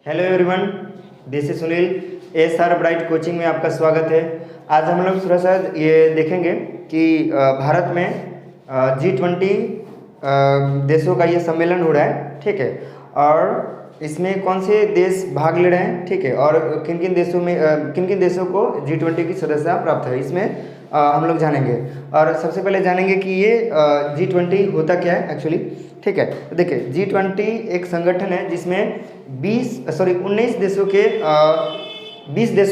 Hello everyone, this is Sunil. SR bright coaching में आपका स्वागत है। आज हम लोग थोड़ा सा ये देखेंगे कि भारत में G20 देशों का ये सम्मेलन हो रहा है, ठीक है। और इसमें कौन से देश भाग ले रहे हैं, ठीक है, और किन किन देशों को G20 की सदस्यता प्राप्त है, इसमें हम लोग जानेंगे। और सबसे पहले जानेंगे कि ये G20 होता क्या है एक्चुअली, ठीक है। तो देखिए, G20 एक संगठन है जिसमें 20 देशों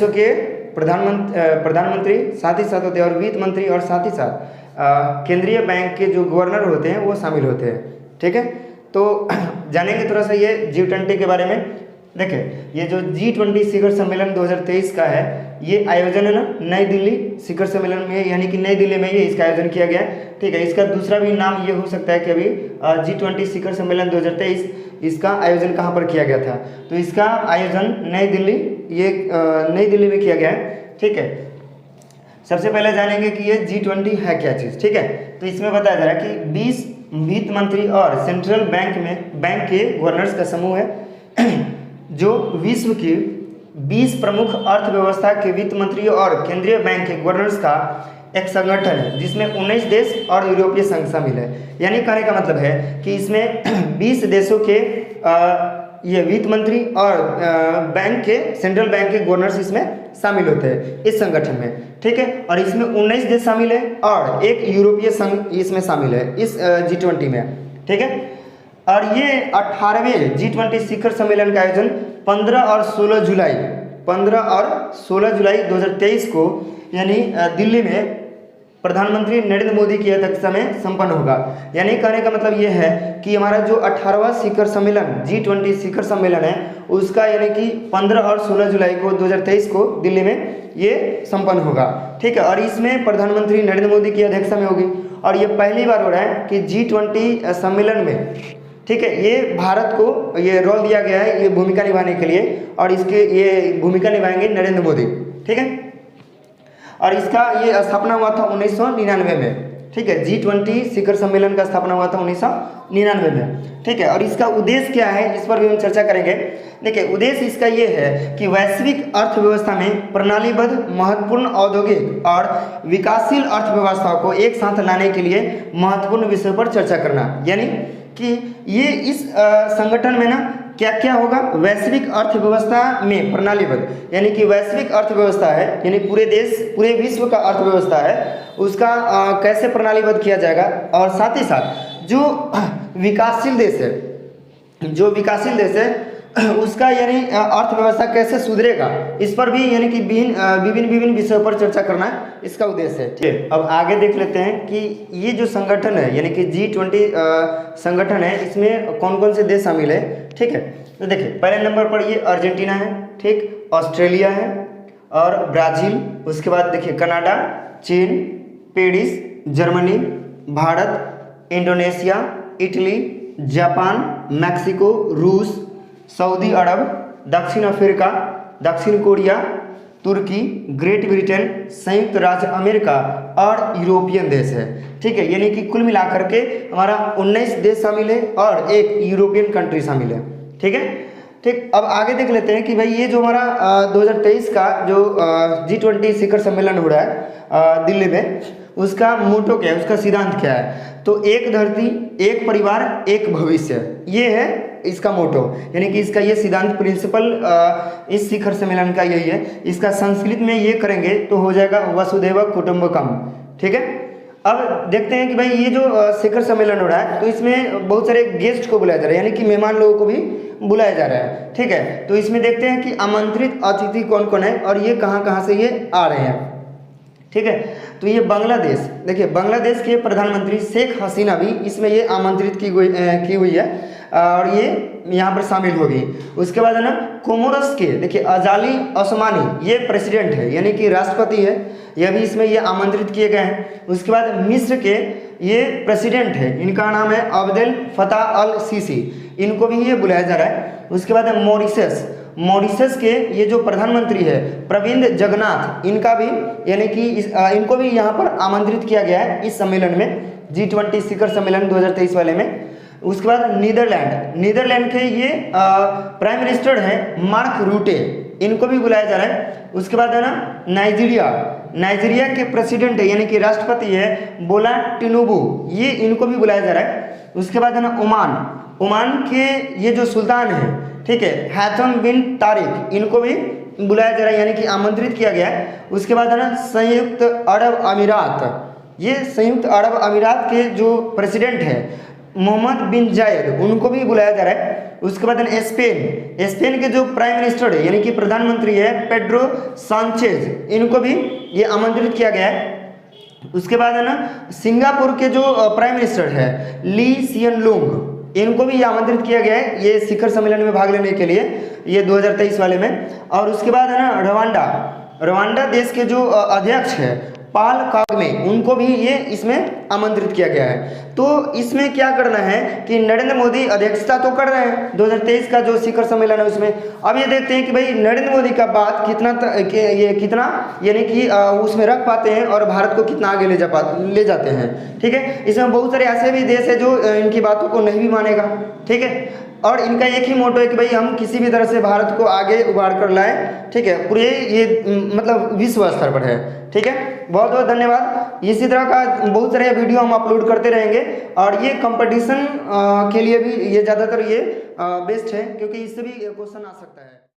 के प्रधानमंत्री साथ ही साथ होते हैं, और वित्त मंत्री, और साथ ही साथ केंद्रीय बैंक के जो गवर्नर होते हैं वो शामिल होते हैं, ठीक है। तो जानेंगे थोड़ा सा ये G20 के बारे में। देखिए, ये जो G20 शिखर सम्मेलन 2023 का है, ये आयोजन है ना नई दिल्ली शिखर सम्मेलन में, यानी कि नई दिल्ली में ये इसका आयोजन किया गया है, ठीक है। इसका दूसरा भी नाम ये हो सकता है कि अभी G20 शिखर सम्मेलन 2023 इसका आयोजन कहाँ पर किया गया था, तो इसका आयोजन नई दिल्ली में किया गया है, ठीक है। सबसे पहले जानेंगे कि ये G20 है क्या चीज़, ठीक है। तो इसमें बताया जा रहा है कि 20 वित्त मंत्री और सेंट्रल बैंक के गवर्नर्स का समूह है जो विश्व की 20 प्रमुख अर्थव्यवस्था के वित्त मंत्री और केंद्रीय बैंक के गवर्नर्स का एक संगठन है, जिसमें 19 देश और यूरोपीय संघ शामिल है। यानी कहने का मतलब है कि इसमें 20 देशों के ये वित्त मंत्री और सेंट्रल बैंक के गवर्नर्स इसमें शामिल होते हैं इस संगठन में, ठीक है। और इसमें 19 देश शामिल है और एक यूरोपीय संघ इसमें शामिल है इस G20 में, ठीक है। और ये 18वें G20 शिखर सम्मेलन का आयोजन 15 और 16 जुलाई 2023 को यानी दिल्ली में प्रधानमंत्री नरेंद्र मोदी की अध्यक्षता में संपन्न होगा। यानी कहने का मतलब ये है कि हमारा जो 18वां शिखर सम्मेलन G20 शिखर सम्मेलन है, उसका यानी कि 15 और 16 जुलाई को 2023 को दिल्ली में ये संपन्न होगा, ठीक है। और इसमें प्रधानमंत्री नरेंद्र मोदी की अध्यक्षता में होगी, और ये पहली बार हो रहा है कि G20 सम्मेलन में, ठीक है, ये भारत को ये रोल दिया गया है ये भूमिका निभाने के लिए, और इसके ये भूमिका निभाएंगे नरेंद्र मोदी, ठीक है। और इसका ये स्थापना हुआ था 1999 में, ठीक है। G20 शिखर सम्मेलन का स्थापना हुआ था 1999 में, ठीक है। और इसका उद्देश्य क्या है, इस पर भी हम चर्चा करेंगे। देखिए, उद्देश्य इसका ये है कि वैश्विक अर्थव्यवस्था में प्रणालीबद्ध महत्वपूर्ण औद्योगिक और विकासशील अर्थव्यवस्थाओं को एक साथ लाने के लिए महत्वपूर्ण विषयों पर चर्चा करना। यानी कि ये इस संगठन में ना क्या क्या होगा, वैश्विक अर्थव्यवस्था में प्रणालीबद्ध, यानी कि वैश्विक अर्थव्यवस्था है, यानी पूरे विश्व का अर्थव्यवस्था है, उसका कैसे प्रणालीबद्ध किया जाएगा, और साथ ही साथ जो विकासशील देश है उसका यानी अर्थव्यवस्था कैसे सुधरेगा, इस पर भी यानी कि विभिन्न विषयों पर चर्चा करना इसका उद्देश्य है, ठीक है। अब आगे देख लेते हैं कि ये जो संगठन है यानी कि G20 संगठन है, इसमें कौन कौन से देश शामिल है, ठीक है। तो देखिए, पहले नंबर पर ये अर्जेंटीना है, ठीक, ऑस्ट्रेलिया है और ब्राज़ील। उसके बाद देखिए कनाडा, चीन, Paris, Germany, Bharat, Indonesia, Italy, Japan, Mexico, रूस, सऊदी अरब, दक्षिण अफ्रीका, दक्षिण कोरिया, तुर्की, ग्रेट ब्रिटेन, संयुक्त राज्य अमेरिका और यूरोपियन देश है, ठीक है। यानी कि कुल मिलाकर के हमारा 19 देश शामिल है और एक यूरोपियन कंट्री शामिल है, ठीक है, ठीक। अब आगे देख लेते हैं कि भाई ये जो हमारा 2023 का जो G20 शिखर सम्मेलन हो रहा है दिल्ली में, उसका मोटो क्या है, उसका सिद्धांत क्या है। तो एक धरती, एक परिवार, एक भविष्य, ये है इसका मोटो, यानी कि इसका ये सिद्धांत प्रिंसिपल इस शिखर सम्मेलन का यही है। इसका संस्कृत में ये करेंगे तो हो जाएगा वसुधैव कुटुंबकम, ठीक है। अब देखते हैं कि भाई ये जो शिखर सम्मेलन हो रहा है, तो इसमें बहुत सारे गेस्ट को बुलाया जा रहा है, यानी कि मेहमान लोगों को भी बुलाया जा रहा है, ठीक है। तो इसमें देखते हैं कि आमंत्रित अतिथि कौन कौन है और ये कहाँ से ये आ रहे हैं, ठीक है। तो ये बांग्लादेश, देखिए बांग्लादेश के प्रधानमंत्री शेख हसीना भी इसमें ये आमंत्रित की हुई है और ये यहाँ पर शामिल होगी। उसके बाद है ना कोमोरस के, देखिए अजाली ओस्मानी, ये प्रेसिडेंट है यानी कि राष्ट्रपति है, यह भी इसमें ये आमंत्रित किए गए हैं। उसके बाद मिस्र के ये प्रेसिडेंट है, इनका नाम है अब्देल फताह अल सीसी, इनको भी ये बुलाया जा रहा है। उसके बाद है मॉरिशस के ये जो प्रधानमंत्री है प्रविंद जगन्नाथ, इनका भी यानी कि इनको भी यहाँ पर आमंत्रित किया गया है इस सम्मेलन में, G20 शिखर सम्मेलन 2023 वाले में। उसके बाद नीदरलैंड के ये प्राइम मिनिस्टर हैं मार्क रूटे, इनको भी बुलाया जा रहा है। उसके बाद है ना नाइजीरिया के प्रेसिडेंट है यानी कि राष्ट्रपति है बोला टिनुबू, ये इनको भी बुलाया जा रहा है। उसके बाद है ना ओमान के ये जो सुल्तान है, ठीक है, हैथम बिन तारिक, इनको भी बुलाया जा रहा है यानी कि आमंत्रित किया गया है। उसके बाद है ना संयुक्त अरब अमीरात, ये संयुक्त अरब अमीरात के जो प्रेसिडेंट है मोहम्मद बिन जायद, उनको भी बुलाया जा रहा है। उसके बाद स्पेन के जो प्राइम मिनिस्टर है यानी कि प्रधानमंत्री है पेड्रो सांचेज, इनको भी ये आमंत्रित किया गया है। उसके बाद है ना सिंगापुर के जो प्राइम मिनिस्टर है ली सियन लुंग, इनको भी ये आमंत्रित किया गया है ये शिखर सम्मेलन में भाग लेने के लिए, ये 2023 वाले में। और उसके बाद है ना रवांडा देश के जो अध्यक्ष है पाल कागमे, उनको भी ये इसमें आमंत्रित किया गया है। तो इसमें क्या करना है कि नरेंद्र मोदी अध्यक्षता तो कर रहे हैं 2023 का जो शिखर सम्मेलन है उसमें। अब ये देखते हैं कि भाई नरेंद्र मोदी का बात कितना यानी कि उसमें रख पाते हैं और भारत को कितना आगे ले जाते हैं, ठीक है। इसमें बहुत सारे ऐसे भी देश है जो इनकी बातों को नहीं भी मानेगा, ठीक है। और इनका एक ही मोटो है कि भाई हम किसी भी तरह से भारत को आगे उबार कर लाएं, ठीक है, पूरे ये मतलब विश्व स्तर पर है, ठीक है। बहुत बहुत धन्यवाद। इसी तरह का बहुत सारे वीडियो हम अपलोड करते रहेंगे और ये कंपटीशन के लिए भी ये ज़्यादातर ये बेस्ट है क्योंकि इससे भी क्वेश्चन आ सकता है।